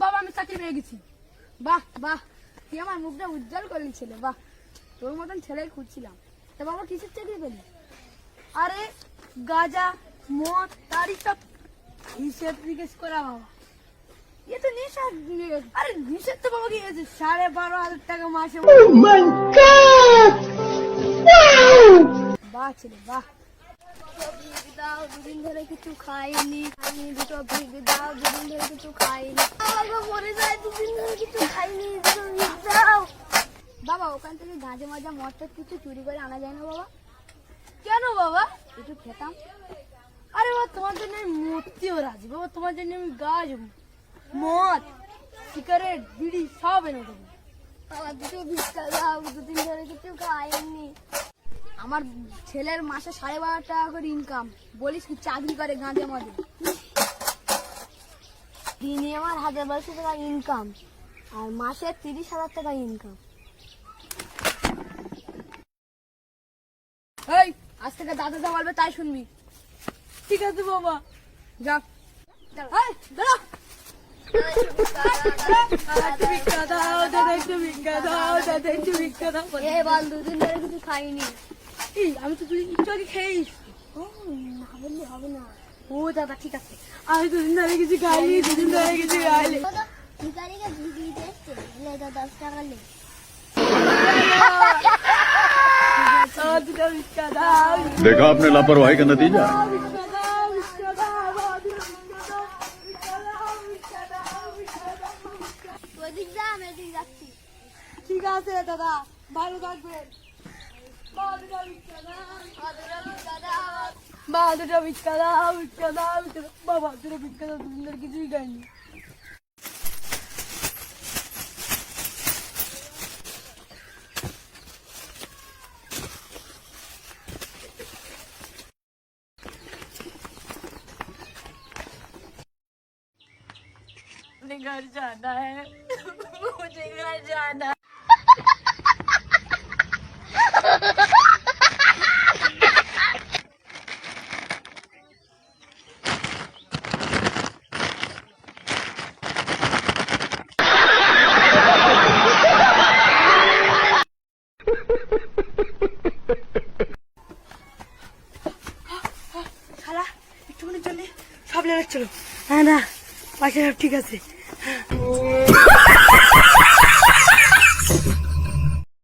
বাবা আমি চাকরি পেয়ে গেছি। বাহ বাহ, তুই আমার মুখটা উজ্জ্বল করলি ছেলে, বাহ। তোর মতন ছেলেই খুঁজছিলাম। তা বাবা কিসের চাকরি পেলি? আরে গাঁজা মদ তারই সব হিসেব জিজ্ঞেস করা বাবা। এ তো নেশা। আরে নেশার তো বাবা কি আছে, 12,500 টাকা মাসে। বাহ ছেলে বাহ। ভিগ দাও, দুদিন ধরে কিছু খাইনি। দুটো ভিগ দাও, দুদিন ধরে কিছু খাইনি। মরে যায়, দুদিন ধরে কিছু খাইনি, দুটো ভিগ দাও। বাবা ওখান থেকে গাঁজা মাজা মদটা কিছু চুরি করে আনা যায় না বাবা? কেন বাবা? একটু খেতাম। আরে বাবা তোমার জন্য আমি মরতেও রাজি বাবা, তোমার জন্য আমি গাছ মদ সিগারেট বিড়ি সব এনে দেবো। বাবা দুটো ভিক্ষা দাও, দুদিন ধরে কিছু খাইনি। আমার ছেলের মাসে 12,500 টাকা করে ইনকাম। বলিস কি চাকরি করে গাঁজা মদে? দিনে আমার 1,000-1,200 টাকা ইনকাম, আর মাসে 30,000 টাকা ইনকাম। এই আজ থেকে দাদা যা বলবে তাই শুনবি। ঠিক আছে বাবা, যা। এই দাঁড়া। দুদিন ধরে কিছু খাইনি। আমি তো তুই একটু আগে খেয়েছি। না বললে হবে না। ও দাদা ঠিক আছে, আমি দুদিন ধরে কিছু খাইনি, দুদিন ধরে কিছু খাইনি। দাদা 10 টাকা লে। देखा आपने लापरवाही का नतीजा। ঠিক আছে দাদা, ভালো থাকবেন। দুটো ভিক্ষা দাও, ভিক্ষা দাও, বাবা দুটো ভিক্ষা দাও, দুদিন ধরে কিছুই খাইনি। घर जाना है, मुझे घर जाना है। শালা একটুখানি চলে সব লেগে চলো। হ্যাঁ না পাশে ঠিক আছে।